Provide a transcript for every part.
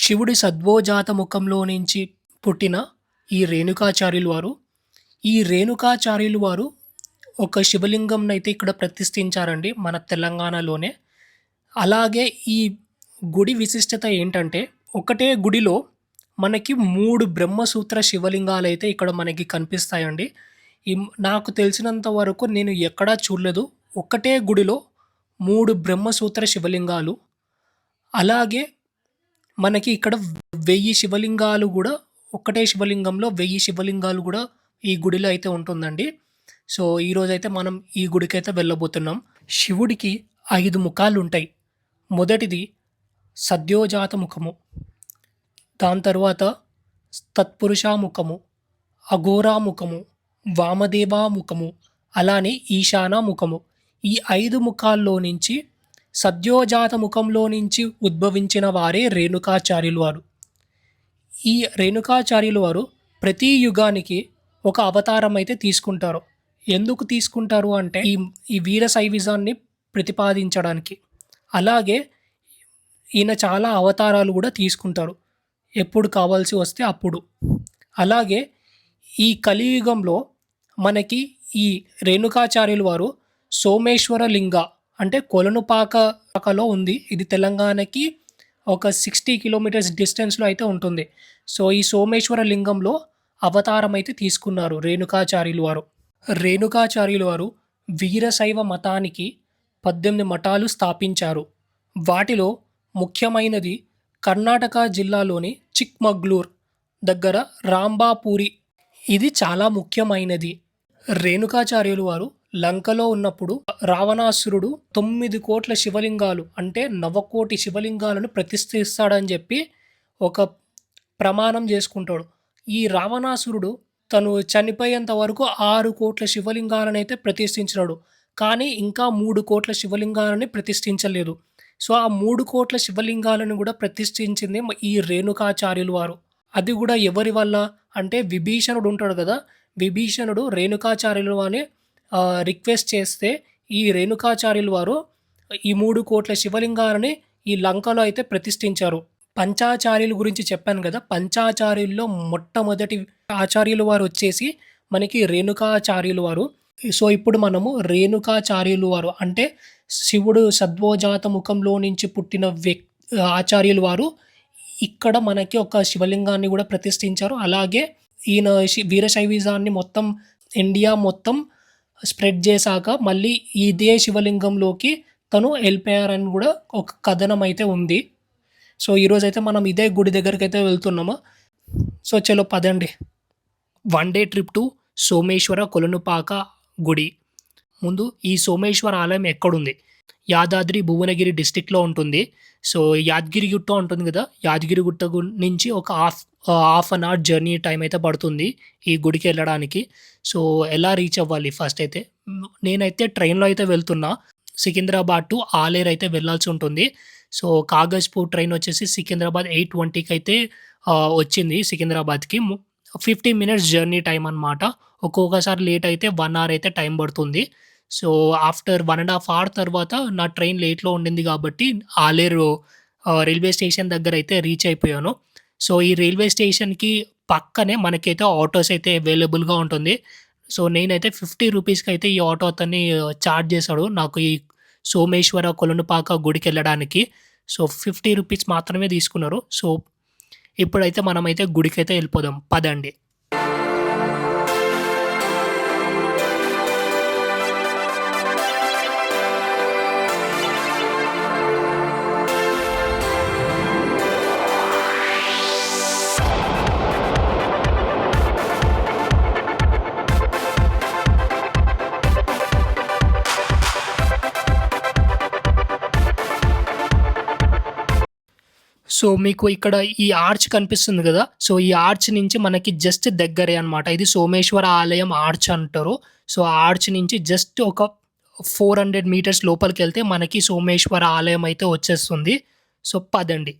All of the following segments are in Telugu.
శివుడి సద్వోజాత ముఖంలో నుంచి పుట్టిన ఈ రేణుకాచార్యులు వారు, ఈ రేణుకాచార్యులు వారు ఒక శివలింగంనైతే ఇక్కడ ప్రతిష్ఠించారండి మన తెలంగాణలోనే. అలాగే ఈ గుడి విశిష్టత ఏంటంటే, ఒకటే గుడిలో మనకి 3 బ్రహ్మసూత్ర శివలింగాలైతే ఇక్కడ మనకి కనిపిస్తాయండి. నాకు తెలిసినంత వరకు నేను ఎక్కడా చూడలేదు. ఒకటే గుడిలో 3 బ్రహ్మసూత్ర శివలింగాలు. అలాగే మనకి ఇక్కడ 1000 శివలింగాలు గూడా ఒక్కటే శివలింగంలో 1000 శివలింగాలు గూడా ఈ గుడిలో అయితే ఉంటుందండి. సో, ఈరోజైతే మనం ఈ గుడికైతే వెళ్ళబోతున్నాం. శివుడికి 5 ముఖాలుంటాయి. మొదటిది సద్యోజాత ముఖము. దాని తర్వాత తత్పురుషా ముఖము, అఘోరా ముఖము, వామదేవా ముఖము, అలానే ఈశాన ముఖము. ఈ 5 ముఖాల్లో నుంచి సద్యోజాత ముఖంలో నుంచి ఉద్భవించిన వారే రేణుకాచార్యులు వారు. ఈ రేణుకాచార్యులు వారు ప్రతి యుగానికి ఒక అవతారం అయితే తీసుకుంటారు. ఎందుకు తీసుకుంటారు అంటే ఈ వీర శైవిజాన్ని ప్రతిపాదించడానికి. అలాగే ఈయన చాలా అవతారాలు కూడా తీసుకుంటారు. ఎప్పుడు కావాల్సి వస్తే అప్పుడు. అలాగే ఈ కలియుగంలో మనకి ఈ రేణుకాచార్యులు వారు సోమేశ్వర లింగ అంటే కొలనుపాకలో ఉంది. ఇది తెలంగాణకి ఒక 60 కిలోమీటర్స్ డిస్టెన్స్‌లో అయితే ఉంటుంది. సో, ఈ సోమేశ్వర లింగంలో అవతారం అయితే తీసుకున్నారు రేణుకాచార్యులు వారు. రేణుకాచార్యులు వారు వీరశైవ మతానికి 18 మఠాలు స్థాపించారు. వాటిలో ముఖ్యమైనది కర్ణాటక జిల్లాలోని చిక్మగ్లూర్ దగ్గర రాంబాపూరి. ఇది చాలా ముఖ్యమైనది. రేణుకాచార్యులు వారు లంకలో ఉన్నప్పుడు రావణాసురుడు 9 కోట్ల శివలింగాలు అంటే నవకోటి శివలింగాలను ప్రతిష్ఠిస్తాడని చెప్పి ఒక ప్రమాణం చేసుకుంటాడు. ఈ రావణాసురుడు తను చనిపోయేంత వరకు 6 కోట్ల శివలింగాలనైతే ప్రతిష్ఠించినాడు. కానీ ఇంకా 3 కోట్ల శివలింగాలని ప్రతిష్ఠించలేదు. సో, ఆ 3 కోట్ల శివలింగాలను కూడా ప్రతిష్ఠించింది ఈ రేణుకాచార్యులు వారు. అది కూడా ఎవరి వల్ల అంటే విభీషణుడు ఉంటాడు కదా! విభీషణుడు రేణుకాచార్యులు అని రిక్వెస్ట్ చేస్తే ఈ రేణుకాచార్యులు వారు ఈ 3 కోట్ల శివలింగాలని ఈ లంకలో అయితే ప్రతిష్ఠించారు. పంచాచార్యుల గురించి చెప్పాను కదా! పంచాచార్యుల్లో మొట్టమొదటి ఆచార్యులు వారు వచ్చేసి మనకి రేణుకాచార్యులు వారు. సో, ఇప్పుడు మనము రేణుకాచార్యులు వారు అంటే శివుడు సద్వోజాత ముఖంలో నుంచి పుట్టిన ఆచార్యులు వారు ఇక్కడ మనకి ఒక శివలింగాన్ని కూడా ప్రతిష్ఠించారు. అలాగే ఈయన వీరశైవిజాన్ని మొత్తం ఇండియా మొత్తం స్ప్రెడ్ చేశాక మళ్ళీ ఇదే శివలింగంలోకి తను వెళ్ళిపోయారని కూడా ఒక కథనం అయితే ఉంది. సో, ఈరోజైతే మనం ఇదే గుడి దగ్గరికైతే వెళ్తున్నాము. సో, చలో పదండి. 1 day trip to Someshwara Kolanupaka గుడి. ముందు ఈ సోమేశ్వర ఆలయం ఎక్కడుంది? యాదాద్రి భువనగిరి డిస్ట్రిక్ట్‌లో ఉంటుంది. సో, యాదగిరిగుట్ట ఉంటుంది కదా! యాదగిరిగుట్ట నుంచి ఒక half an hour journey time అయితే పడుతుంది ఈ గుడికి వెళ్ళడానికి. సో, ఎలా రీచ్ అవ్వాలి ఫస్ట్ అయితే? నేనైతే ట్రైన్‌లో అయితే వెళ్తున్నా. సికింద్రాబాద్ టు ఆలేరు అయితే వెళ్ళాల్సి ఉంటుంది. సో, కాగజ్‌పూర్ ట్రైన్ వచ్చేసి సికింద్రాబాద్ 8:20కి అయితే వచ్చింది సికింద్రాబాద్‌కి. 15 మినిట్స్ జర్నీ టైం అనమాట. ఒక్కొక్కసారి లేట్ అయితే 1 అవర్ అయితే టైం పడుతుంది. సో, ఆఫ్టర్ 1½ అవర్ తర్వాత నా ట్రైన్ లేట్‌లో ఉండింది కాబట్టి ఆలేరు రైల్వే స్టేషన్ దగ్గర అయితే రీచ్ అయిపోయాను. సో, ఈ రైల్వే స్టేషన్‌కి పక్కనే మనకైతే ఆటోస్ అయితే అవైలబుల్‌గా ఉంటుంది. సో, నేనైతే 50 రూపీస్‌కి అయితే ఈ ఆటో అతన్ని చార్జ్ చేశాడు నాకు ఈ సోమేశ్వర కొలనుపాక గుడికెళ్ళడానికి. సో, 50 రూపీస్ మాత్రమే తీసుకున్నారు. సో, ఇప్పుడైతే మనమైతే గుడికైతే వెళ్ళిపోదాం పదండి. సో, మీకు ఇక్కడ ఈ ఆర్చ్ కనిపిస్తుంది కదా! సో, ఈ ఆర్చ్ నుంచి మనకి జస్ట్ దగ్గరే అనమాట. ఇది సోమేశ్వర ఆలయం ఆర్చ్ అంటారు. సో, ఆ ఆర్చ్ నుంచి జస్ట్ ఒక 400 మీటర్స్ లోపలికెళ్తే మనకి సోమేశ్వర ఆలయం అయితే వచ్చేస్తుంది. సో, పదండి.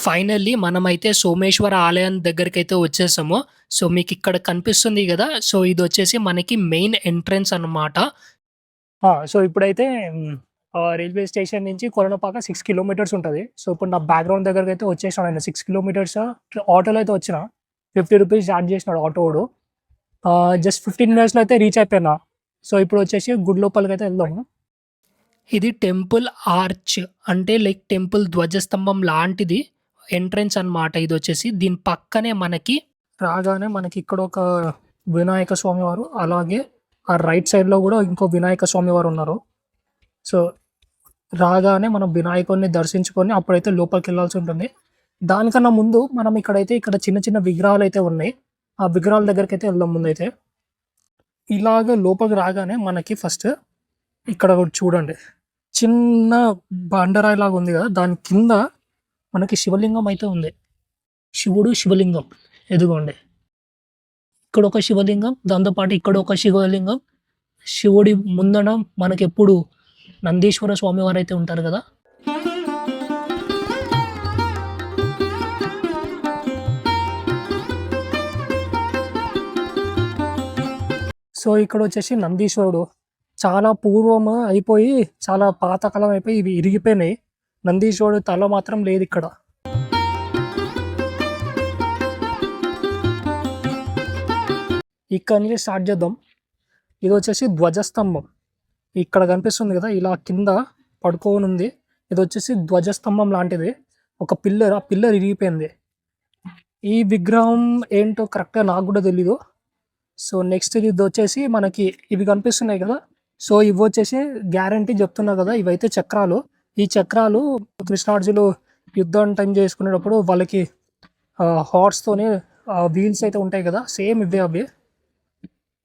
ఫైనల్లీ మనమైతే సోమేశ్వర ఆలయం దగ్గరికైతే వచ్చేసాము. సో, మీకిక్కడ కనిపిస్తుంది గదా! సో, ఇదొచ్చేసి మనకి మెయిన్ ఎంట్రన్స్ అన్నమాట. సో, ఇప్పుడైతే రైల్వే స్టేషన్ నుంచి కొలనుపాక 6 కిలోమీటర్స్ ఉంటది. సో, ఇప్పుడు నా బ్యాక్‌గ్రౌండ్ దగ్గరకైతే వచ్చేసాను నేను. 6 కిలోమీటర్స్ ఆటోలో అయితే వచ్చిన. ₹50 చార్జ్ చేసినాడు ఆటోవోడు. జస్ట్ 15 మినిట్స్‌లో అయితే రీచ్ అయిపోయినా. సో, ఇప్పుడొచ్చేసి గుడి లోపలికైతే వెళ్దాము. ఇది టెంపుల్ ఆర్చ్ అంటే లైక్ టెంపుల్ ధ్వజస్తంభం లాంటిది ఎంట్రన్స్ అన్నమాట ఇదొచ్చేసి. దీని పక్కనే మనకి రాగానే మనకి ఇక్కడ ఒక వినాయక స్వామి వారు, అలాగే ఆ రైట్ సైడ్‌లో గూడా ఇంకో వినాయక స్వామి వారు ఉన్నారు. సో, రాగానే మనం వినాయకుడిని దర్శించుకొని అప్పుడైతే లోపలికెళ్ళాల్సి ఉంటుంది. దానికన్నా ముందు మనం ఇక్కడ చిన్న చిన్న విగ్రహాలైతే ఉన్నాయి. ఆ విగ్రహాల దగ్గరికైతే వెళ్దాం ముందైతే. ఇలాగ లోపలికి రాగానే మనకి ఫస్ట్ ఇక్కడ ఒకటి చూడండి. చిన్న బండరాయిలాగా ఉంది గదా! దాని కింద మనకి శివలింగం అయితే ఉంది. శివుడు, శివలింగం ఇదిగోండి. ఇక్కడొక శివలింగం, దాంతో పాటు ఇక్కడొక శివలింగం. శివుడి ముందన మనకెప్పుడు నందీశ్వర స్వామివారైతే ఉంటారు గదా! సో, ఇక్కడొచ్చేసి నందీశ్వరుడు. చాలా పూర్వం అయిపోయి, చాలా పాతకాలం అయిపోయి ఇవి ఇరిగిపోయినాయి. నందీశ్వరుడు తల మాత్రం లేదిక్కడ. ఇక్కడి నుంచి స్టార్ట్ చేద్దాం. ఇదొచ్చేసి ధ్వజస్తంభం. ఇక్కడ కనిపిస్తుంది గదా! ఇలా కింద పడుకోనుంది. ఇదొచ్చేసి ధ్వజస్తంభం లాంటిది. ఒక పిల్లర్, ఆ పిల్లర్ ఇరిగిపోయింది. ఈ విగ్రహం ఏంటో కరెక్ట్‌గా నాకు గూడా తెలీదు. సో, నెక్స్ట్ ఇదొచ్చేసి మనకి ఇవి కనిపిస్తున్నాయి గదా! సో, ఇవొచ్చేసి గ్యారంటీ చెప్తున్నా గదా! ఇవైతే చక్రాలు. ఈ చక్రాలు కృష్ణార్జునులు యుద్ధం టైం చేసుకునేటప్పుడు వాళ్ళకి హార్స్‌తోని వీల్స్ అయితే ఉంటాయి గదా! సేమ్ ఇవే అవి.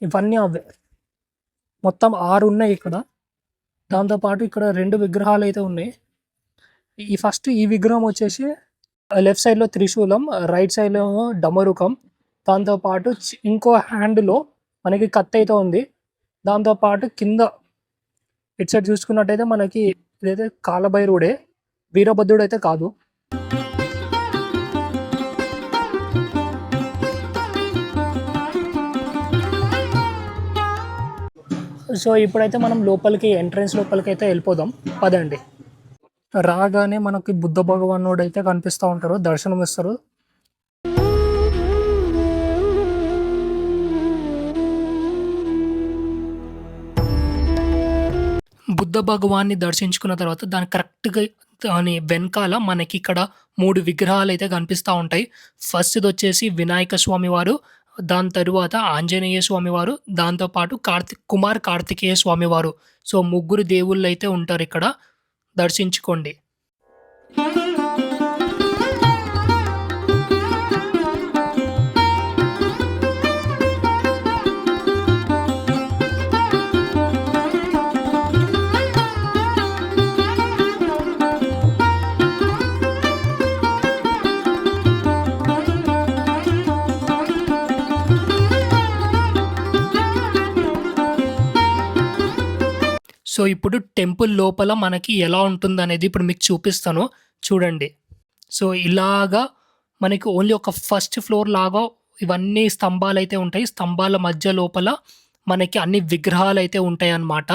ఇవన్నీ అవే. మొత్తం 6 ఉన్నాయి ఇక్కడ. దాంతో పాటు ఇక్కడ 2 విగ్రహాలైతే ఉన్నాయి. ఫస్ట్ ఈ విగ్రహం వచ్చేసి లెఫ్ట్ సైడ్‌లో త్రిశూలం, రైట్ సైడ్‌లో ఏమో డమరుకం. దాంతో పాటు ఇంకో హ్యాండ్‌లో మనకి కత్తయితే ఉంది. దాంతో పాటు కింద ఇటు సైడ్ చూసుకున్నట్టయితే మనకి ఇదైతే కాలభైరవుడే. వీరభద్రుడైతే కాదు. సో, ఇప్పుడైతే మనం లోపలికి ఎంట్రన్స్ లోపలికైతే వెళ్ళిపోదాం. పదండి. రాగానే మనకి బుద్ధ భగవానుడైతే కనిపిస్తా ఉంటారు. దర్శనమిస్తారు. బుద్ధ భగవాన్ని దర్శించుకున్న తర్వాత దాని కరెక్ట్‌గా దాని వెనకాల మనకిక్కడ 3 విగ్రహాలైతే కనిపిస్తా ఉంటాయి. ఫస్ట్‌దొచ్చేసి వినాయక స్వామి వారు, దాని తరువాత ఆంజనేయ స్వామి వారు, దాంతో పాటు కార్తికేయ స్వామి వారు. సో, ముగ్గురు దేవుళ్ళైతే ఉంటారిక్కడ. దర్శించుకోండి. సో, ఇప్పుడు టెంపుల్ లోపల మనకి ఎలా ఉంటుందనేది ఇప్పుడు మీకు చూపిస్తాను. చూడండి. సో, ఇలాగా మనకి ఓన్లీ ఒక ఫస్ట్ ఫ్లోర్ లాగా ఇవన్నీ స్తంభాలైతే ఉంటాయి. స్తంభాల మధ్య లోపల మనకి అన్ని విగ్రహాలైతే ఉంటాయన్నమాట.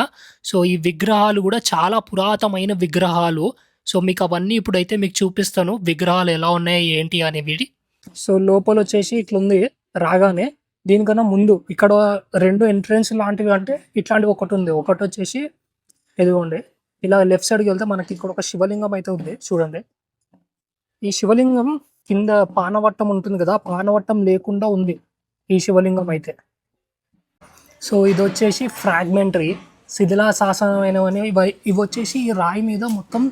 సో, ఈ విగ్రహాలు గూడా చాలా పురాతనమైన విగ్రహాలు. సో, మీకవన్నీ ఇప్పుడైతే మీకు చూపిస్తాను. విగ్రహాలు ఎలా ఉన్నాయి, ఏంటి అనేవి. సో, లోపలొచ్చేసి ఇట్లుంది రాగానే. దీనికన్నా ముందు ఇక్కడ 2 ఎంట్రన్స్ లాంటివి అంటే ఇట్లాంటివి ఒకటుంది. ఒకటొచ్చేసి ఇదిగోండి. ఇలా లెఫ్ట్ సైడ్‌కి వెళ్తే మనకి ఇక్కడ ఒక శివలింగం అయితే ఉంది చూడండి. ఈ శివలింగం కింద పానవట్టం ఉంటుంది గదా! పానవట్టం లేకుండా ఉంది ఈ శివలింగం అయితే. సో, ఇదొచ్చేసి ఫ్రాగ్మెంటరీ శిథిలాశాసనమైనవని ఇవొచ్చేసి ఈ రాయి మీద మొత్తం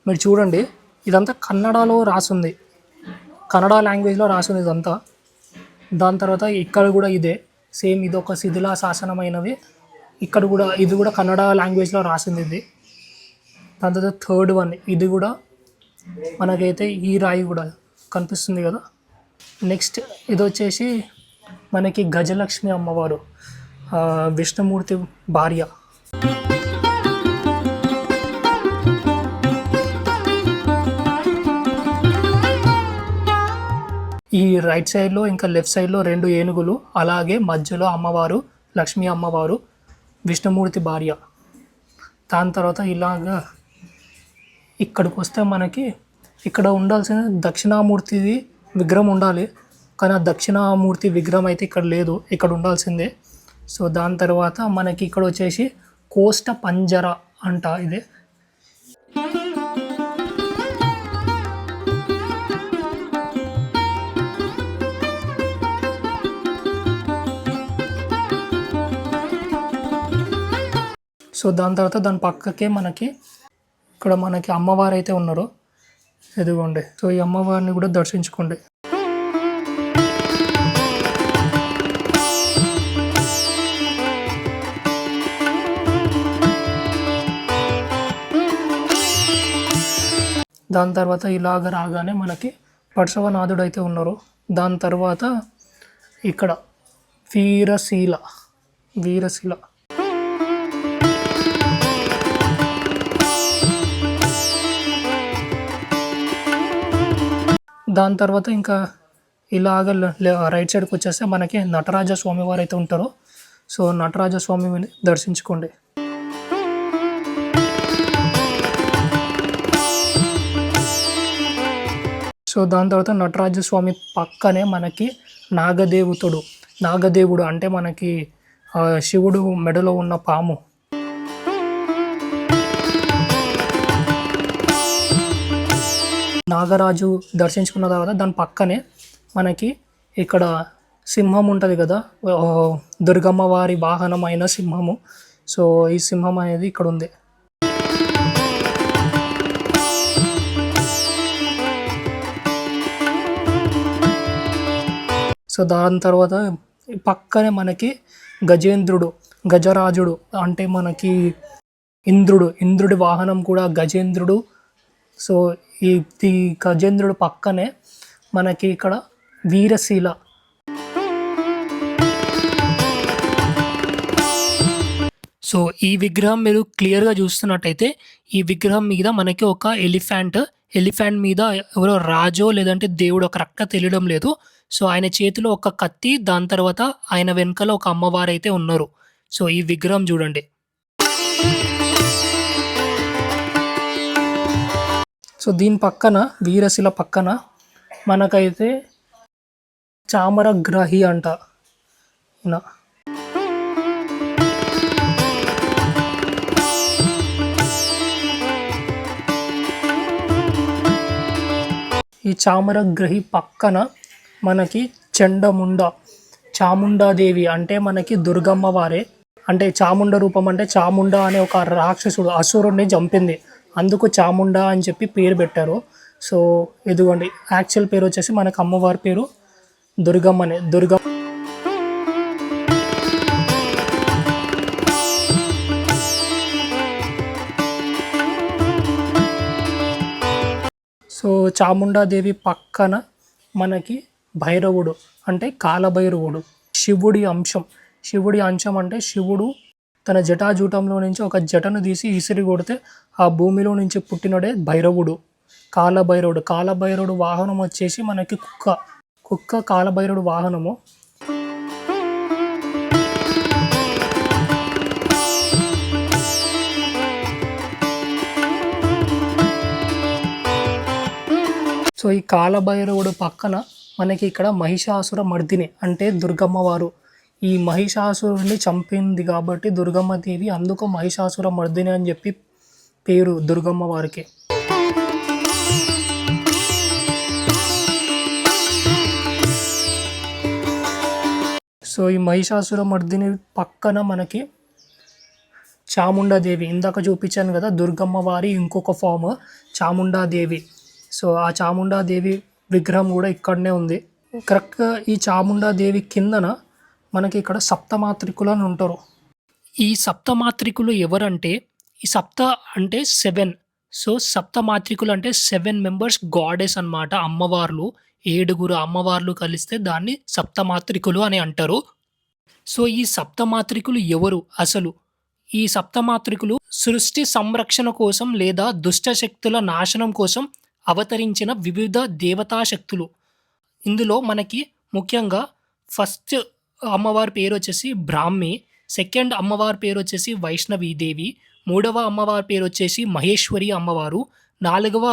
మీరు చూడండి. ఇదంతా కన్నడలో రాసుంది. కన్నడ లాంగ్వేజ్‌లో రాసుంది ఇదంతా. దాని తర్వాత ఇక్కడ గూడా ఇదే. సేమ్ ఇదొక శిథిలాశాసనమైనవి. ఇక్కడ గూడా ఇది గూడా కన్నడ లాంగ్వేజ్‌లో రాసింది ఇది. దాని తర్వాత థర్డ్ వన్ ఇది గూడా మనకైతే ఈ రాయి గూడా కనిపిస్తుంది గదా! నెక్స్ట్ ఇదొచ్చేసి మనకి గజలక్ష్మి అమ్మవారు, విష్ణుమూర్తి భార్య. ఈ రైట్ సైడ్లో ఇంకా లెఫ్ట్ సైడ్లో 2 ఏనుగులు, అలాగే మధ్యలో అమ్మవారు, లక్ష్మీ అమ్మవారు, విష్ణుమూర్తి భార్య. దాని తర్వాత ఇలాగా ఇక్కడికి వస్తే మనకి ఇక్కడ ఉండాల్సిన దక్షిణామూర్తిది విగ్రహం ఉండాలి, కానీ ఆ దక్షిణామూర్తి విగ్రహం అయితే ఇక్కడ లేదు, ఇక్కడ ఉండాల్సిందే. సో దాని తర్వాత మనకి ఇక్కడ వచ్చేసి కోష్ట పంజర అంట ఇది. సో దాని తర్వాత దాని పక్కకే మనకి ఇక్కడ మనకి అమ్మవారు అయితే ఉన్నారు, ఎదుగోండి. సో ఈ అమ్మవారిని కూడా దర్శించుకోండి. దాని తర్వాత ఇలాగ రాగానే మనకి పర్శవనాథుడు అయితే ఉన్నారు. దాని తర్వాత ఇక్కడ వీరశీల వీరశిల దాని తర్వాత ఇంకా ఇలాగ రైట్ సైడ్కి వచ్చేస్తే మనకి నటరాజ స్వామి వారు అయితే ఉంటారు. సో నటరాజ స్వామిని దర్శించుకోండి. సో దాని తర్వాత నటరాజ స్వామి పక్కనే మనకి నాగదేవుడు అంటే మనకి శివుడు మెడలో ఉన్న పాము. నాగరాజు దర్శించుకున్న తర్వాత దాని పక్కనే మనకి ఇక్కడ సింహం ఉంటుంది కదా, దుర్గమ్మ వారి వాహనం అయిన సింహము. సో ఈ సింహం అనేది ఇక్కడ ఉంది. సో దాని తర్వాత పక్కనే మనకి గజరాజుడు అంటే మనకి ఇంద్రుడి వాహనం కూడా గజేంద్రుడు. సో ఈ గజేంద్రుడు పక్కనే మనకి ఇక్కడ వీరశీల. సో ఈ విగ్రహం మీరు క్లియర్గా చూస్తున్నట్టయితే ఈ విగ్రహం మీద మనకి ఒక ఎలిఫెంట్ మీద ఎవరో రాజో లేదంటే దేవుడు ఒక రక్క తెలియడం లేదు. సో ఆయన చేతిలో ఒక కత్తి, దాని తర్వాత ఆయన వెనకాల ఒక అమ్మవారు అయితే ఉన్నారు. సో ఈ విగ్రహం చూడండి. సో దీని పక్కన వీరశిల పక్కన మనకైతే చామరగ్రాహి అంట. ఈ చామరగ్రహి పక్కన మనకి చాముండాదేవి అంటే మనకి దుర్గమ్మ వారే. అంటే చాముండ రూపం అంటే చాముండ అనే ఒక రాక్షసుడు అసురుడిని చంపింది, అందుకు చాముండ అని చెప్పి పేరు పెట్టారు. సో ఇదిగోండి, యాక్చువల్ పేరు వచ్చేసి మనకు అమ్మవారి పేరు దుర్గమ్మనే. సో చాముండాదేవి పక్కన మనకి భైరవుడు అంటే కాలభైరవుడు, శివుడి అంశం అంటే శివుడు తన జటాజూటంలో నుంచి ఒక జటను తీసి ఇసిరి కొడితే ఆ భూమిలో నుంచి పుట్టినడే భైరవుడు, కాలభైరవుడు వాహనం వచ్చేసి మనకి కుక్క కాలభైరవుడు వాహనము. సో ఈ కాలభైరవుడు పక్కన మనకి ఇక్కడ మహిషాసుర మర్దిని అంటే దుర్గమ్మ వారు. ఈ మహిషాసురుడిని చంపింది కాబట్టి దుర్గమ్మ దేవి, అందుకు మహిషాసుర మర్దిని అని చెప్పి పేరు దుర్గమ్మ వారికి. సో ఈ మహిషాసుర మర్దిని పక్కన మనకి చాముండాదేవి, ఇందాక చూపించాను కదా దుర్గమ్మ వారి ఇంకొక ఫామ్ చాముండాదేవి. సో ఆ చాముండాదేవి విగ్రహం కూడా ఇక్కడనే ఉంది. కరెక్ట్గా ఈ చాముండాదేవి కిందన మనకి ఇక్కడ సప్తమాత్రికులు అని ఉంటారు. ఈ సప్తమాత్రికులు ఎవరంటే ఈ సప్త అంటే 7. సో సప్తమాత్రికులు అంటే 7 మెంబర్స్ గాడెస్ అన్నమాట, అమ్మవార్లు. 7 అమ్మవార్లు కలిస్తే దాన్ని సప్తమాత్రికులు అని అంటారు. సో ఈ సప్తమాత్రికులు ఎవరు అసలు? ఈ సప్తమాత్రికులు సృష్టి సంరక్షణ కోసం లేదా దుష్ట శక్తుల నాశనం కోసం అవతరించిన వివిధ దేవతా శక్తులు. ఇందులో మనకి ముఖ్యంగా ఫస్ట్ అమ్మవారి పేరొచ్చేసి బ్రాహ్మి, సెకండ్ అమ్మవారి పేరొచ్చేసి వైష్ణవీదేవి, మూడవ అమ్మవారి పేరొచ్చేసి మహేశ్వరి అమ్మవారు, నాలుగవ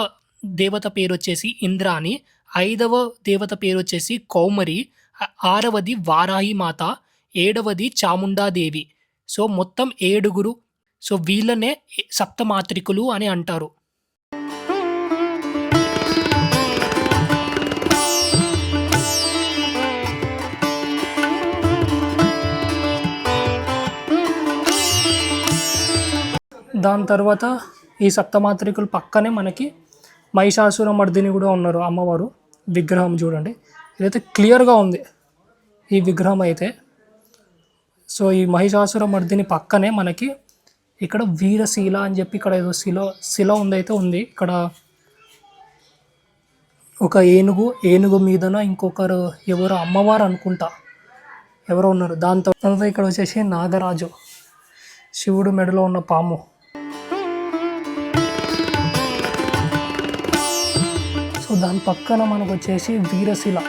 దేవత పేరొచ్చేసి ఇంద్రాణి, ఐదవ దేవత పేరొచ్చేసి కౌమరి, ఆరవది వారాహి మాత, ఏడవది చాముండాదేవి. సో, మొత్తం ఏడుగురు. సో, వీళ్ళనే సప్తమాత్రికులు అని అంటారు. దాని తర్వాత ఈ సప్తమాత్రికులు పక్కనే మనకి మహిషాసుర మర్దిని కూడా ఉన్నారు అమ్మవారు. విగ్రహం చూడండి, ఇదైతే క్లియర్గా ఉంది ఈ విగ్రహం అయితే. సో, ఈ మహిషాసుర మర్దిని పక్కనే మనకి ఇక్కడ వీరశీల అని చెప్పి ఇక్కడ ఏదో శిల ఉందైతే ఉంది. ఇక్కడ ఒక ఏనుగు మీదన ఇంకొకరు ఎవరో అమ్మవారు అనుకుంటా ఎవరో ఉన్నారు. దాని తర్వాత ఇక్కడ వచ్చేసి నాగరాజు, శివుడు మెడలో ఉన్న పాము. సో, దాని పక్కన మనకు వచ్చేసి వీరశిల.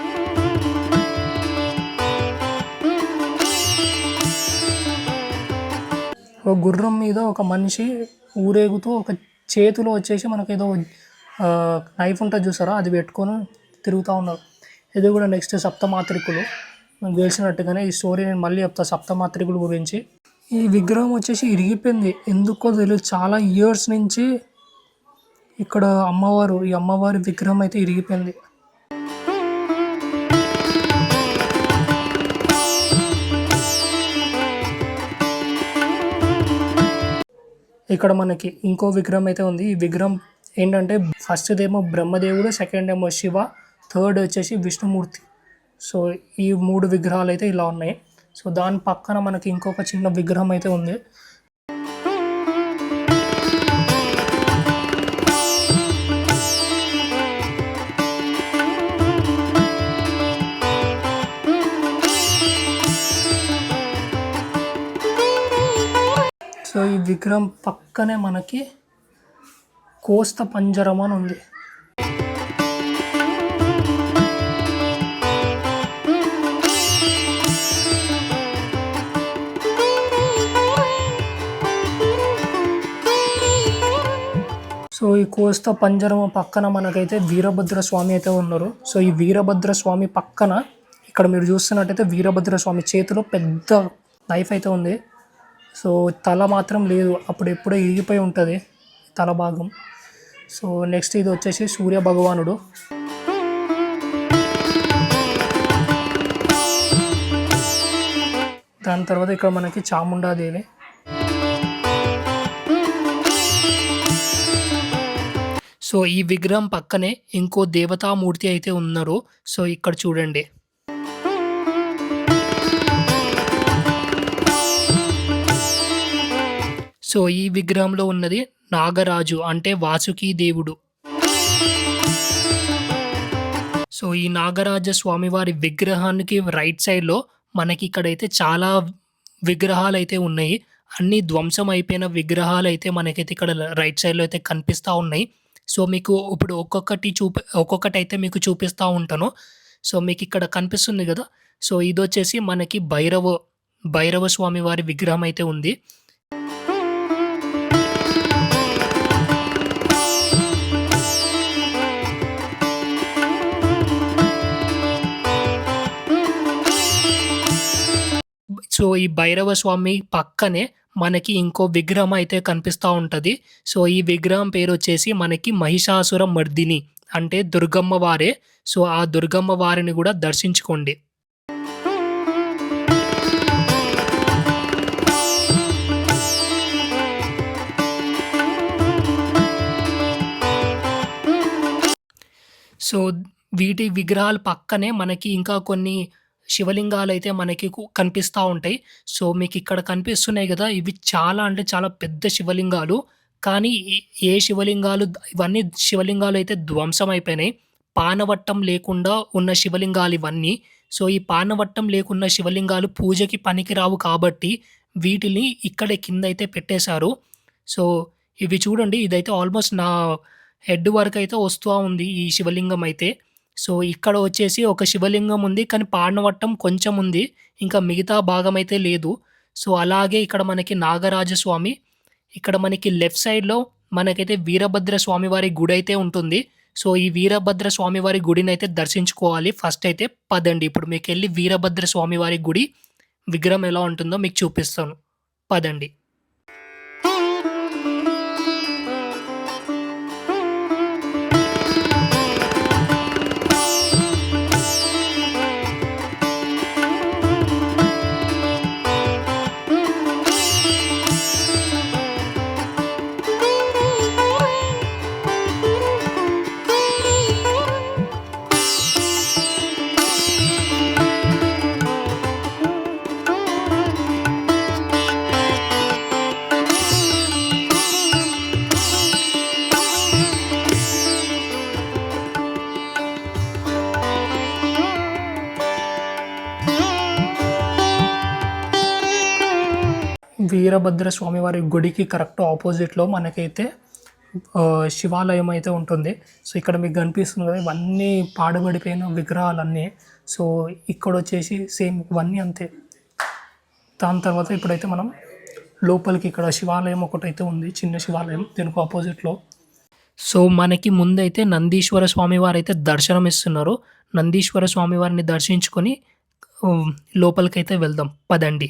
ఒక గుర్రం మీద ఒక మనిషి ఊరేగుతూ ఒక చేతిలో వచ్చేసి మనకు ఏదో నైఫ్ ఉంటుంది చూసారా, అది పెట్టుకొని తిరుగుతూ ఉన్నారు. ఇది కూడా నెక్స్ట్ సప్తమాత్రికులు. నాకు తెలిసినట్టుగానే ఈ స్టోరీ నేను మళ్ళీ చెప్తా సప్తమాత్రికుల గురించి. ఈ విగ్రహం వచ్చేసి ఇరిగిపోయింది, ఎందుకో తెలియదు. చాలా ఇయర్స్ నుంచి ఇక్కడ ఈ అమ్మవారి విగ్రహం అయితే ఇరిగిపోయింది. ఇక్కడ మనకి ఇంకో విగ్రహం అయితే ఉంది. ఈ విగ్రహం ఏంటంటే ఫస్ట్ ఏమో బ్రహ్మదేవుడు, సెకండ్ ఏమో శివ, థర్డ్ వచ్చేసి విష్ణుమూర్తి. సో, ఈ 3 విగ్రహాలు అయితే ఇలా ఉన్నాయి. సో, దాని పక్కన మనకి ఇంకొక చిన్న విగ్రహం అయితే ఉంది. సో, ఈ విగ్రహం పక్కనే మనకి కోస్త పంజరం అని ఉంది. సో, ఈ కోస్త పంజరం పక్కన మనకైతే వీరభద్ర స్వామి అయితే ఉన్నారు. సో, ఈ వీరభద్ర స్వామి పక్కన ఇక్కడ మీరు చూస్తున్నట్టయితే వీరభద్ర స్వామి చేతిలో పెద్ద నైఫ్ అయితే ఉంది. సో, తల మాత్రం లేదు, అప్పుడు ఎప్పుడో ఇరిగిపోయి ఉంటుంది తల భాగం. సో, నెక్స్ట్ ఇది వచ్చేసి సూర్య భగవానుడు. దాని తర్వాత ఇక్కడ మనకి చాముండాదేవి. సో, ఈ విగ్రహం పక్కనే ఇంకో దేవతామూర్తి అయితే ఉన్నారు. సో, ఇక్కడ చూడండి. సో, ఈ విగ్రహంలో ఉన్నది నాగరాజు, అంటే వాసుకి దేవుడు. సో, ఈ నాగరాజ స్వామివారి విగ్రహానికి రైట్ సైడ్లో మనకి ఇక్కడైతే చాలా విగ్రహాలు అయితే ఉన్నాయి. అన్ని ధ్వంసం అయిపోయిన విగ్రహాలు అయితే మనకైతే ఇక్కడ రైట్ సైడ్లో అయితే కనిపిస్తూ ఉన్నాయి. సో, మీకు ఇప్పుడు ఒక్కొక్కటి అయితే మీకు చూపిస్తూ ఉంటాను. సో, మీకు ఇక్కడ కనిపిస్తుంది కదా. సో, ఇది వచ్చేసి మనకి భైరవ స్వామి వారి విగ్రహం అయితే ఉంది. సో, ఈ భైరవ స్వామి పక్కనే మనకి ఇంకో విగ్రహం అయితే కనిపిస్తూ ఉంటుంది. సో, ఈ విగ్రహం పేరు వచ్చేసి మనకి మహిషాసుర మర్దిని, అంటే దుర్గమ్మ వారే. సో, ఆ దుర్గమ్మ వారిని కూడా దర్శించుకోండి. సో, వీటి విగ్రహాల పక్కనే మనకి ఇంకా కొన్ని శివలింగాలు అయితే మనకి కనిపిస్తూ ఉంటాయి. సో, మీకు ఇక్కడ కనిపిస్తున్నాయి కదా, ఇవి చాలా అంటే చాలా పెద్ద శివలింగాలు. కానీ ఇవన్నీ శివలింగాలు అయితే ధ్వంసం అయిపోయినాయి. పానవట్టం లేకుండా ఉన్న శివలింగాలు ఇవన్నీ. సో, ఈ పానవట్టం లేకున్న శివలింగాలు పూజకి పనికిరావు కాబట్టి వీటిని ఇక్కడే కింద అయితే పెట్టేశారు. సో, ఇవి చూడండి, ఇదైతే ఆల్మోస్ట్ నా హెడ్ వరకు అయితే వస్తూ ఉంది ఈ శివలింగం అయితే. సో, ఇక్కడ వచ్చేసి ఒక శివలింగం ఉంది. కానీ పానవట్టం కొంచెం ఉంది. ఇంకా మిగతా భాగమైతే లేదు. సో, అలాగే ఇక్కడ మనకి నాగరాజస్వామి, ఇక్కడ మనకి లెఫ్ట్ సైడ్‌లో మనకైతే వీరభద్ర స్వామివారి గుడైతే ఉంటుంది. సో, ఈ వీరభద్ర స్వామివారి గుడినైతే దర్శించుకోవాలి ఫస్ట్ అయితే. పదండి ఇప్పుడు మీకెళ్ళి వీరభద్ర స్వామివారి గుడి విగ్రహం ఎలా ఉంటుందో మీకు చూపిస్తాను. పదండి. వీరభద్ర స్వామివారి గుడికి కరెక్ట్ ఆపోజిట్‌లో మనకైతే శివాలయం అయితే ఉంటుంది. సో, ఇక్కడ మీకు కనిపిస్తుంది కదా! ఇవన్నీ పాడుబడిపోయిన విగ్రహాలన్నీ. సో, ఇక్కడొచ్చేసి సేమ్ ఇవన్నీ అంతే. దాని తర్వాత ఇప్పుడైతే మనం లోపలికి ఇక్కడ శివాలయం ఒకటైతే ఉంది. చిన్న శివాలయం దీనికి ఆపోజిట్‌లో. సో, మనకి ముందైతే నందీశ్వర స్వామివారైతే దర్శనమిస్తున్నారు. నందీశ్వర స్వామివారిని దర్శించుకొని హ్మ్, లోపలికైతే వెళ్దాం. పదండి.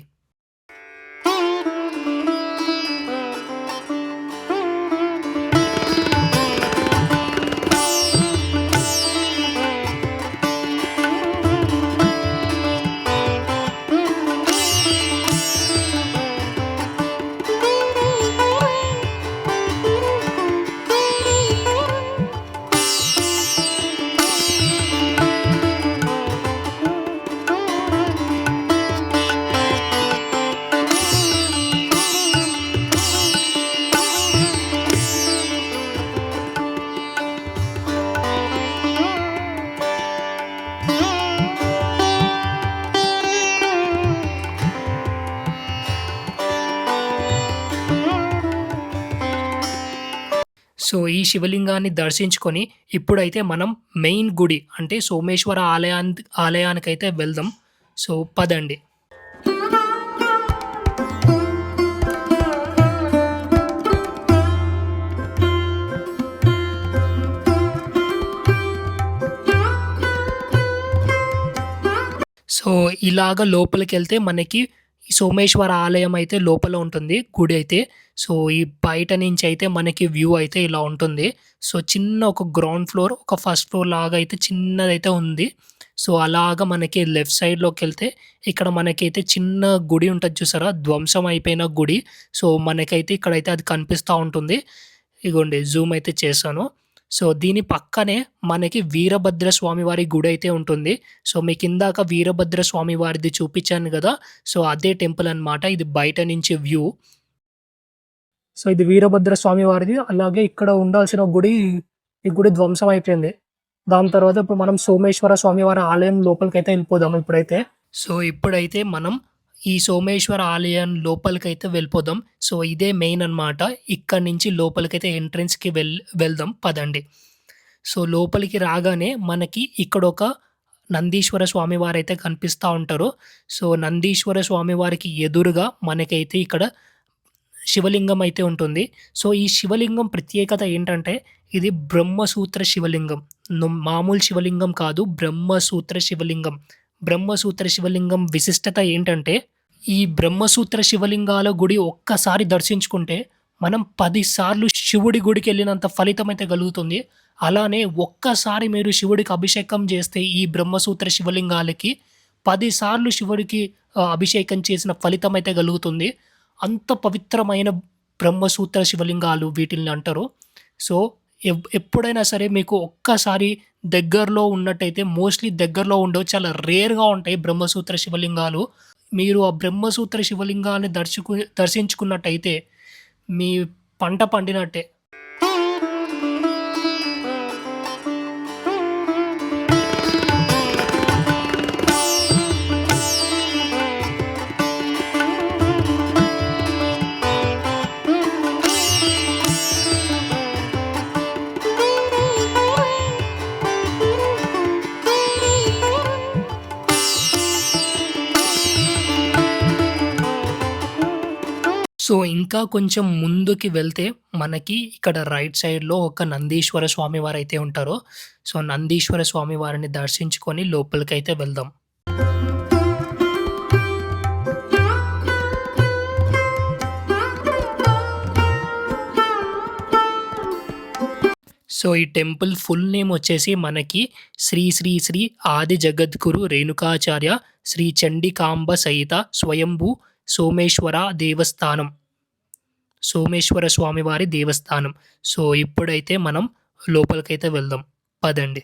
సో, ఈ శివలింగాన్ని దర్శించుకొని ఇప్పుడైతే మనం మెయిన్ గుడి అంటే సోమేశ్వర ఆలయానికైతే వెళ్దాం. సో, పదండి. సో, ఇలాగ లోపలికెళ్తే మనకి ఈ సోమేశ్వర ఆలయం అయితే లోపల ఉంటుంది గుడి అయితే. సో, ఈ బయట నుంచయితే మనకి వ్యూ అయితే ఇలా ఉంటుంది. సో, చిన్న ఒక గ్రౌండ్ ఫ్లోర్, ఒక ఫస్ట్ ఫ్లోర్ లాగా అయితే చిన్నదైతే ఉంది. సో, అలాగా మనకి లెఫ్ట్ సైడ్‌లోకెళ్తే ఇక్కడ మనకైతే చిన్న గుడి ఉంటది చూసారా? ధ్వంసం అయిపోయిన గుడి. సో, మనకైతే ఇక్కడైతే అది కనిపిస్తా ఉంటుంది. ఇగోండి జూమ్ అయితే చేశాను. సో, దీని పక్కనే మనకి వీరభద్ర స్వామివారి గుడైతే ఉంటుంది. సో, మీకిందాక వీరభద్ర స్వామివారిది చూపిచ్చాను గదా! సో, అదే టెంపుల్ అనమాట. ఇది బయట నుంచి వ్యూ. సో, ఇది వీరభద్ర స్వామివారిది. అలాగే ఇక్కడ ఉండాల్సిన గుడి, ఈ గుడి ధ్వంసం అయిపోయింది. దాని తర్వాత ఇప్పుడు మనం సోమేశ్వర స్వామివారి ఆలయం లోపలికైతే ఎళ్ళిపోదాం ఇప్పుడైతే. సో, ఇప్పుడైతే మనం ఈ సోమేశ్వర ఆలయం లోపలికైతే వెళ్ళిపోదాం. సో, ఇదే మెయిన్ అనమాట. ఇక్కడి నుంచి లోపలికైతే ఎంట్రన్స్‌కి వెళ్దాం పదండి. సో, లోపలికి రాగానే మనకి ఇక్కడొక నందీశ్వర స్వామివారైతే కనిపిస్తా ఉంటారు. సో, నందీశ్వర స్వామివారికి ఎదురుగా మనకైతే ఇక్కడ శివలింగం అయితే ఉంటుంది. సో, ఈ శివలింగం ప్రత్యేకత ఏంటంటే ఇది బ్రహ్మసూత్ర శివలింగం. మామూలు శివలింగం కాదు. బ్రహ్మసూత్ర శివలింగం. బ్రహ్మసూత్ర శివలింగం విశిష్టత ఏంటంటే ఈ బ్రహ్మసూత్ర శివలింగాల గుడి ఒక్కసారి దర్శించుకుంటే మనం 10 సార్లు శివుడి గుడికెళ్ళినంత ఫలితమైతే కలుగుతుంది. అలానే ఒక్కసారి మీరు శివుడికి అభిషేకం చేస్తే ఈ బ్రహ్మసూత్ర శివలింగాలకి 10 సార్లు శివుడికి అభిషేకం చేసిన ఫలితమైతే కలుగుతుంది. అంత పవిత్రమైన బ్రహ్మసూత్ర శివలింగాలు వీటిల్ని అంటారు. సో, ఎప్పుడైనా సరే మీకు ఒక్కసారి దగ్గరలో ఉన్నట్టయితే మోస్ట్‌లీ దగ్గరలో ఉండవు. చాలా రేర్‌గా ఉంటాయి బ్రహ్మసూత్ర శివలింగాలు. మీరు ఆ బ్రహ్మసూత్ర శివలింగాన్ని దర్శించుకున్నట్టయితే మీ పంట పండినట్టే. సో, ఇంకా కొంచెం ముందుకి వెళ్తే మనకి ఇక్కడ రైట్ సైడ్‌లో ఒక నందీశ్వర స్వామి వారైతే ఉంటారు. సో, నందీశ్వర స్వామి వారిని దర్శించుకొని లోపలికైతే వెళ్దాం. సో, ఈ టెంపుల్ ఫుల్ నేమ్ వచ్చేసి మనకి శ్రీ శ్రీ శ్రీ ఆది జగద్గురు రేణుకాచార్య శ్రీ చండికాంబ సహిత స్వయంభూ సోమేశ్వర దేవస్థానం. సోమేశ్వర స్వామివారి దేవస్థానం. సో, ఇప్పుడైతే మనం లోపలికైతే వెళ్దాం. పదండి.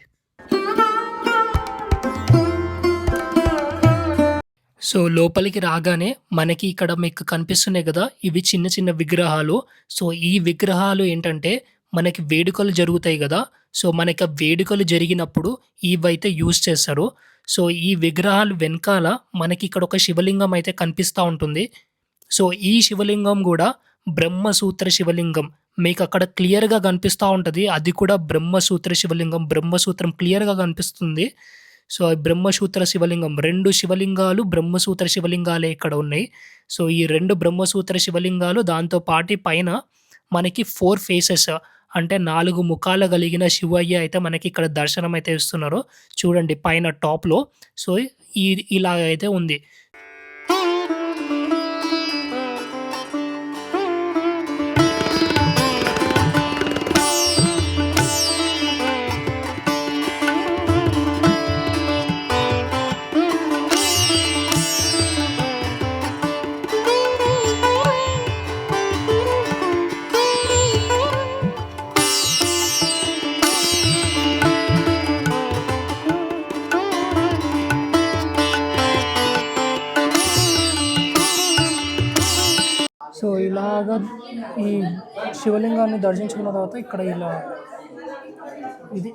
సో, లోపలికి రాగానే మనకి ఇక్కడ మీకు కనిపిస్తున్నాయి గదా! ఇవి చిన్న చిన్న విగ్రహాలు. సో, ఈ విగ్రహాలు ఏంటంటే మనకి వేడుకలు జరుగుతాయి గదా! సో, మనకి ఆ వేడుకలు జరిగినప్పుడు ఇవైతే యూజ్ చేస్తారు. సో, ఈ విగ్రహాలు వెనకాల మనకి ఇక్కడ ఒక శివలింగం అయితే కనిపిస్తా ఉంటుంది. సో, ఈ శివలింగం గూడా బ్రహ్మసూత్ర శివలింగం. మీకక్కడ క్లియర్‌గా కనిపిస్తా ఉంటది. అది కూడా బ్రహ్మసూత్ర శివలింగం. బ్రహ్మసూత్రం క్లియర్‌గా కనిపిస్తుంది. సో, ఈ బ్రహ్మసూత్ర శివలింగం 2 శివలింగాలు బ్రహ్మసూత్ర శివలింగాలే ఇక్కడ ఉన్నాయి. సో, ఈ 2 బ్రహ్మసూత్ర శివలింగాలు దాంతో పాటి పైన మనకి 4 ఫేసెస్ అంటే 4 ముఖాలు కలిగిన శివయ్య అయితే మనకి ఇక్కడ దర్శనం అయితే ఇస్తున్నారు. చూడండి పైన టాప్‌లో. సో, ఇలాగైతే ఉంది. సో, ఇలాగా ఈ శివలింగాన్ని దర్శించుకున్న తర్వాత ఇక్కడ ఇలా ఇది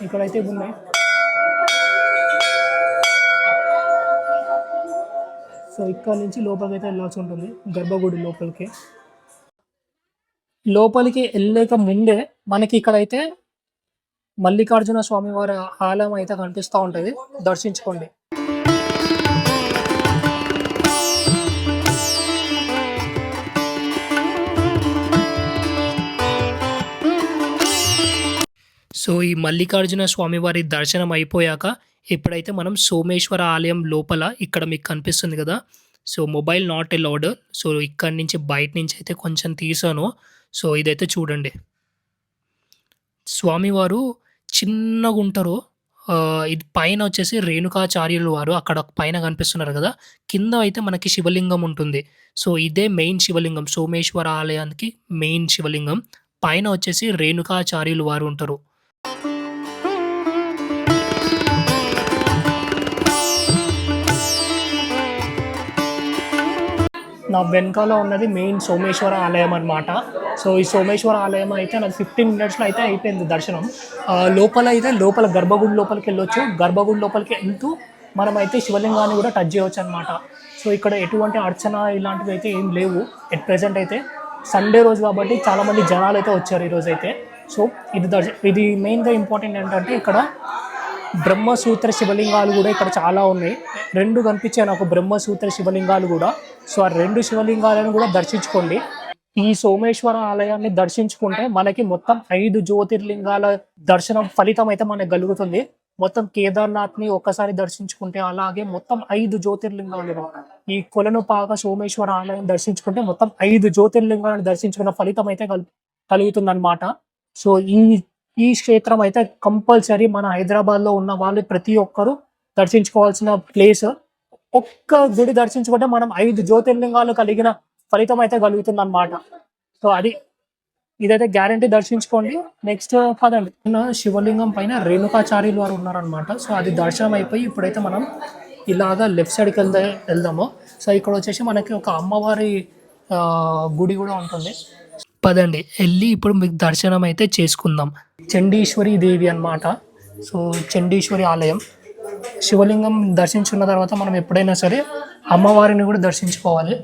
ఇక్కడైతే ఇవున్నాయి. సో, ఇక్కడ నుంచి లోపలికైతే వెళ్ళాల్సి ఉంటుంది. గర్భగుడి లోపలికి. లోపలికి ఎళ్ళేక ముందే మనకి ఇక్కడైతే మల్లికార్జున స్వామివారి ఆలయం అయితే కనిపిస్తా ఉంటది. దర్శించుకోండి. సో, ఈ మల్లికార్జున స్వామివారి దర్శనం అయిపోయాక ఇప్పుడైతే మనం సోమేశ్వర ఆలయం లోపల ఇక్కడ మీకు కనిపిస్తుంది గదా! So, mobile not allowed. So, ఇక్కడి నుంచి బయట నుంచి అయితే కొంచెం తీశాను. సో, ఇదైతే చూడండి. స్వామివారు చిన్నగుంటారు. ఇది పైన వచ్చేసి రేణుకాచార్యులు వారు అక్కడ పైన కనిపిస్తున్నారు గదా! కింద అయితే మనకి శివలింగం ఉంటుంది. సో, ఇదే మెయిన్ శివలింగం. సోమేశ్వర ఆలయానికి మెయిన్ శివలింగం. పైన వచ్చేసి రేణుకాచార్యులు వారు ఉంటారు. నా వెనకాల ఉన్నది మెయిన్ సోమేశ్వర ఆలయం అనమాట. సో, ఈ సోమేశ్వర ఆలయం అయితే నాకు 15 మినిట్స్‌లో అయితే అయిపోయింది దర్శనం. లోపల గర్భగుడి లోపలికెళ్ళొచ్చు. గర్భగుడి లోపలికి వెళ్తూ మనమైతే శివలింగాన్ని కూడా టచ్ చేయొచ్చనమాట. సో, ఇక్కడ ఎటువంటి అర్చన ఇలాంటివి అయితే ఏం లేవు. ఎట్ ప్రెజెంట్ అయితే సండే రోజు కాబట్టి చాలామంది జనాలైతే వచ్చారు ఈరోజైతే. సో, ఇది మెయిన్‌గా ఇంపార్టెంట్ ఏంటంటే ఇక్కడ బ్రహ్మసూత్ర శివలింగాలు కూడా ఇక్కడ చాలా ఉన్నాయి. 2 కనిపించాయి నాకు బ్రహ్మసూత్ర శివలింగాలు కూడా. సో, ఆ 2 శివలింగాలను కూడా దర్శించుకోండి. ఈ సోమేశ్వర ఆలయాన్ని దర్శించుకుంటే మనకి మొత్తం 5 జ్యోతిర్లింగాల దర్శనం ఫలితం అయితే మనకు కలుగుతుంది. మొత్తం కేదార్‌నాథ్‌ని ఒక్కసారి దర్శించుకుంటే, అలాగే మొత్తం 5 జ్యోతిర్లింగాలు ఈ కొలనుపాక సోమేశ్వర ఆలయం దర్శించుకుంటే మొత్తం 5 జ్యోతిర్లింగాలను దర్శించుకున్న ఫలితం అయితే కలుగుతుందనమాట. సో, ఈ క్షేత్రం అయితే కంపల్సరీ మన హైదరాబాద్‌లో ఉన్న వాళ్ళు ప్రతి ఒక్కరు దర్శించుకోవాల్సిన ప్లేస్. ఒక్క గుడి దర్శించుకుంటే మనం 5 జ్యోతిర్లింగాలు కలిగిన ఫలితం అయితే కలుగుతుందనమాట. సో, ఇదైతే గ్యారంటీ దర్శించుకోండి. నెక్స్ట్ పదండి. శివలింగం పైన రేణుకాచార్యులు వారు ఉన్నారనమాట. సో, అది దర్శనం అయిపోయి ఇప్పుడైతే మనం ఇలాగా లెఫ్ట్ సైడ్‌కి వెళ్దాము. సో, ఇక్కడ వచ్చేసి మనకి ఒక అమ్మవారి గుడి కూడా ఉంటుంది. పదండి ఎళ్ళి ఇప్పుడు మీకు దర్శనం అయితే చేసుకుందాం. చండీశ్వరి దేవి అనమాట. సో, చండీశ్వరి ఆలయం. శివలింగం దర్శించుకున్న తర్వాత మనం ఎప్పుడైనా సరే అమ్మవారిని కూడా దర్శించుకోవాలి.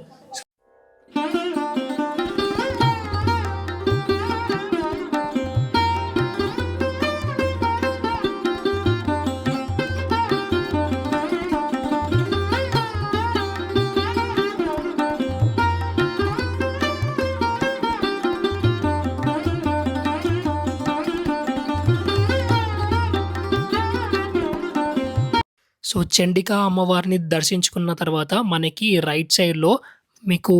సో, చండికా అమ్మవారిని దర్శించుకున్న తర్వాత మనకి రైట్ సైడ్‌లో మీకు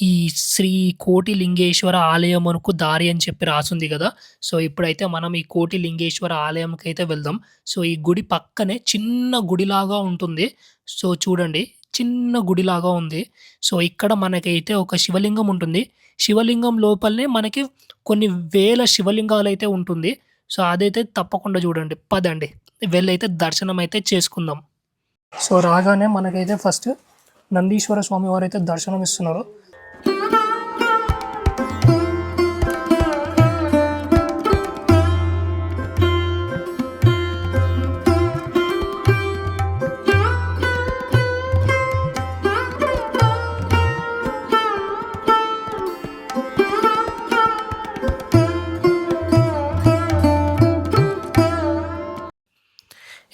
ఈ శ్రీ కోటిలింగేశ్వర ఆలయమునకు దారి అని చెప్పి రాసుంది గదా! సో, ఇప్పుడైతే మనం ఈ కోటిలింగేశ్వర ఆలయంకైతే వెళ్దాం. సో, ఈ గుడి పక్కనే చిన్న గుడిలాగా ఉంటుంది. సో, చూడండి చిన్న గుడిలాగా ఉంది. సో, ఇక్కడ మనకైతే ఒక శివలింగం ఉంటుంది. శివలింగం లోపలనే మనకి కొన్ని వేల శివలింగాలైతే ఉంటుంది. సో, అదైతే తప్పకుండా చూడండి. పదండి వెళ్లైతే దర్శనమైతే చేసుకుందాం. సో, రాగానే మనకైతే ఫస్ట్ నందీశ్వర స్వామి వారైతే దర్శనం ఇస్తున్నారు.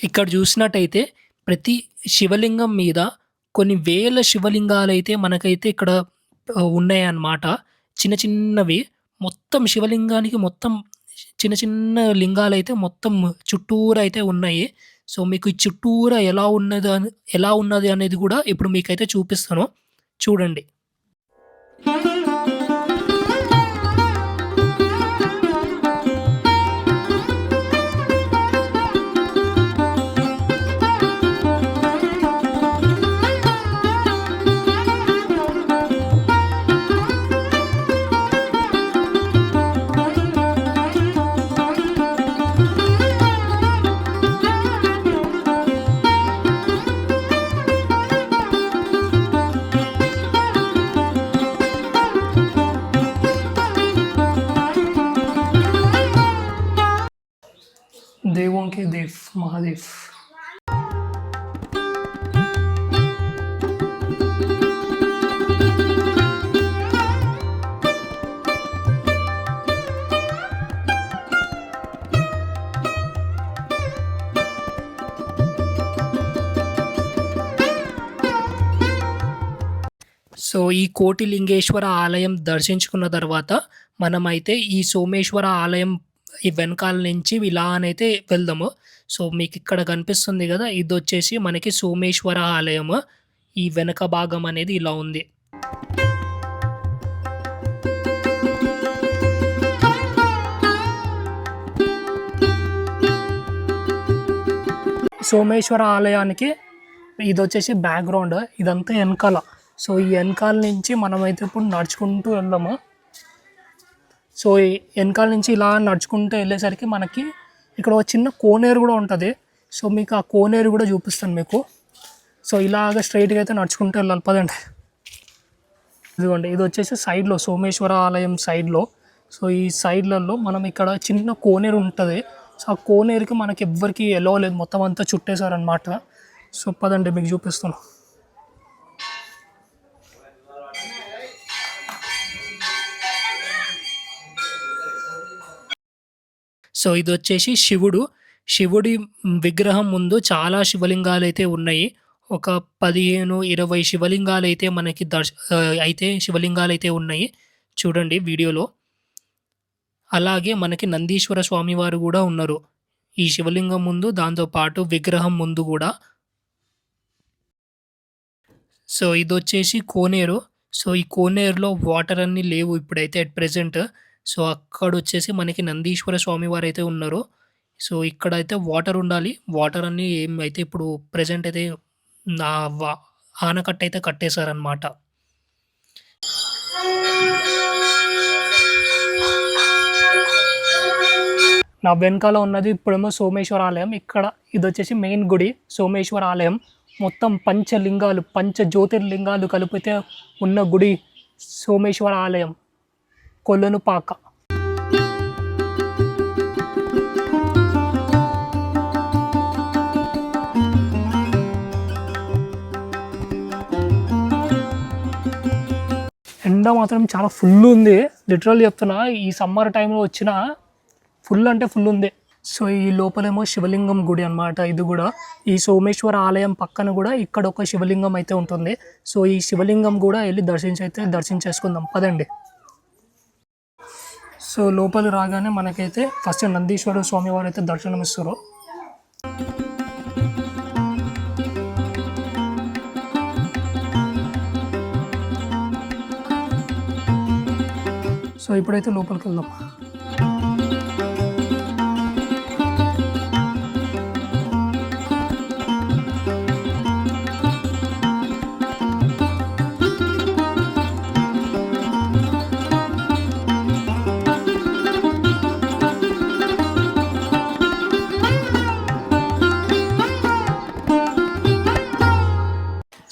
ఇక్కడ చూసినట్టయితే ప్రతి శివలింగం మీద కొన్ని వేల శివలింగాలైతే మనకైతే ఇక్కడ ఉన్నాయన్నమాట. చిన్న చిన్నవి. మొత్తం శివలింగానికి మొత్తం చిన్న చిన్న లింగాలైతే మొత్తం చుట్టూరా అయితే ఉన్నాయి. సో, మీకు ఈ చుట్టూరా ఎలా ఉన్నది అనేది గూడా ఇప్పుడు మీకైతే చూపిస్తాను. చూడండి. देवों के देव महादेव। సో, ఈ కోటిలింగేశ్వర ఆలయం దర్శించుకున్న తర్వాత మనమైతే ఈ సోమేశ్వర ఆలయం ఈ వెనకాల నుంచి ఇలానైతే వెళ్దాము. సో, మీకిక్కడ కనిపిస్తుంది గదా! ఇదొచ్చేసి మనకి సోమేశ్వర ఆలయము. ఈ వెనక భాగం అనేది ఇలా ఉంది. సోమేశ్వర ఆలయానికి ఇదొచ్చేసి బ్యాక్‌గ్రౌండ్. ఇదంతా ఎనకాల. సో, ఈ ఎనకాల నుంచి మనమైతే ఇప్పుడు నడుచుకుంటూ వెళ్దాము. సో, ఈ ఎనకాల నుంచి ఇలా నడుచుకుంటూ వెళ్ళేసరికి మనకి ఇక్కడ ఒక చిన్న కోనేరు గూడా ఉంటది. సో, మీకు ఆ కోనేరు గూడా చూపిస్తాను మీకు. సో, ఇలాగ స్ట్రెయిట్‌గా అయితే నడుచుకుంటూ వెళ్ళాలి. పదండి. ఇదిగోండి ఇదొచ్చేసి సైడ్‌లో సోమేశ్వర ఆలయం సైడ్‌లో. సో, ఈ సైడ్‌లలో మనం ఇక్కడ చిన్న కోనేరు ఉంటది. సో, ఆ కోనేరుకి మనకి ఎవ్వరికీ ఎలో లేదు. మొత్తం అంతా చుట్టేసారనమాట. సో, పదండి మీకు చూపిస్తాను. సో, ఇదొచ్చేసి శివుడు. శివుడి విగ్రహం ముందు చాలా శివలింగాలైతే ఉన్నాయి. ఒక 15, 20 శివలింగాలైతే మనకి శివలింగాలైతే ఉన్నాయి. చూడండి వీడియోలో. అలాగే మనకి నందీశ్వర స్వామివారు గూడా ఉన్నారు. ఈ శివలింగం ముందు దాంతో పాటు విగ్రహం ముందు గూడా. సో, ఇదొచ్చేసి కోనేరు. సో, ఈ కోనేరులో వాటర్ అన్నీ లేవు ఇప్పుడైతే అట్ ప్రెజెంట్. సో, అక్కడొచ్చేసి మనకి నందీశ్వర స్వామివారైతే ఉన్నారు. సో, ఇక్కడైతే వాటర్ ఉండాలి. వాటర్ అన్నీ ఏమైతే ఇప్పుడు ప్రెజెంట్ అయితే నా వ ఆనకట్టయితే కట్టేశారనమాట. నా వెనకాల ఉన్నది ఇప్పుడేమో సోమేశ్వర ఆలయం. ఇక్కడ ఇదొచ్చేసి మెయిన్ గుడి సోమేశ్వర ఆలయం. మొత్తం పంచలింగాలు, పంచ జ్యోతిర్లింగాలు కలిపితే ఉన్న గుడి సోమేశ్వర ఆలయం. కొలనుపాక. ఎండ మాత్రం చాలా ఫుల్ ఉంది. లిటరల్లీ చెప్తున్నా ఈ సమ్మర్ టైంలో వచ్చిన ఫుల్ అంటే ఫుల్ ఉంది. సో, ఈ లోపలేమో శివలింగం గుడి అనమాట. ఇది కూడా ఈ సోమేశ్వర ఆలయం పక్కన కూడా ఇక్కడ ఒక శివలింగం అయితే ఉంటుంది. సో, ఈ శివలింగం కూడా వెళ్ళి దర్శించేసుకుందాం. పదండి. సో, లోపలి రాగానే మనకైతే ఫస్ట్ నందీశ్వర స్వామి వారు అయితే దర్శనం ఇస్తారు. సో ఇప్పుడైతే లోపలికి వెళ్దాం.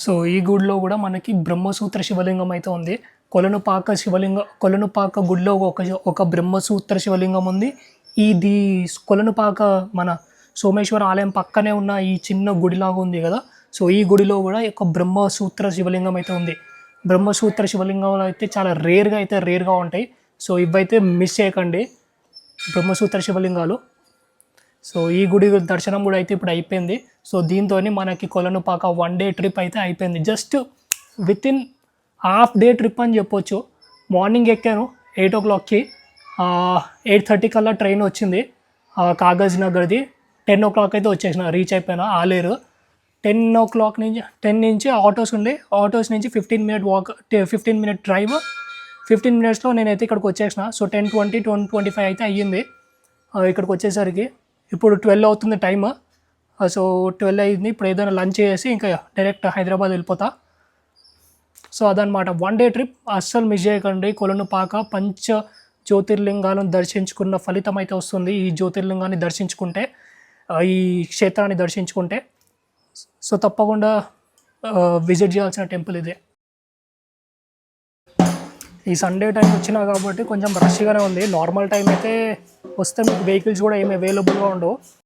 సో ఈ గుడిలో కూడా మనకి బ్రహ్మసూత్ర శివలింగం అయితే ఉంది. కొలనుపాక గుడిలో ఒక బ్రహ్మసూత్ర శివలింగం ఉంది. ఇది కొలనుపాక మన సోమేశ్వర ఆలయం పక్కనే ఉన్న ఈ చిన్న గుడిలాగా ఉంది కదా, సో ఈ గుడిలో కూడా ఒక బ్రహ్మసూత్ర శివలింగం అయితే ఉంది. బ్రహ్మసూత్ర శివలింగంలో అయితే చాలా రేర్గా ఉంటాయి. సో ఇవైతే మిస్ చేయకండి, బ్రహ్మసూత్ర శివలింగాలు. సో ఈ గుడి దర్శనం కూడా అయితే ఇప్పుడు అయిపోయింది. సో దీంతో మనకి కొలనుపాక 1 డే ట్రిప్ అయితే అయిపోయింది. Just within half day trip అని చెప్పొచ్చు. మార్నింగ్ ఎక్కాను 8 o'clockకి, 8:30 కల్లా ట్రైన్ వచ్చింది కాగజ్ నగర్ది. 10 o'clock అయితే వచ్చేసిన, రీచ్ అయిపోయినా ఆలేరు. 10 నుంచి ఆటోస్ నుంచి 15 minute వాక్, 15 minute డ్రైవ్. 15 minutesలో నేనైతే ఇక్కడికి వచ్చేసిన. సో 10:20, 10:25 అయితే అయ్యింది ఇక్కడికి వచ్చేసరికి. ఇప్పుడు 12 అవుతుంది టైమ్. సో 12 అయింది. ఇప్పుడు ఏదైనా లంచ్ చేసి ఇంకా డైరెక్ట్ హైదరాబాద్ వెళ్ళిపోతా. సో అదనమాట 1 డే ట్రిప్. అస్సలు మిస్ చేయకండి. కొలనుపాక పంచ జ్యోతిర్లింగాలను దర్శించుకున్న ఫలితం అయితే వస్తుంది ఈ జ్యోతిర్లింగాన్ని దర్శించుకుంటే, ఈ క్షేత్రాన్ని దర్శించుకుంటే. సో తప్పకుండా విజిట్ చేయాల్సిన టెంపుల్ ఇదే. ఈ సండే టైం వచ్చినా కాబట్టి కొంచెం రష్గానే ఉంది. నార్మల్ టైం అయితే వస్తే మీకు వెహికల్స్ కూడా ఏమి అవైలబుల్గా ఉండవు.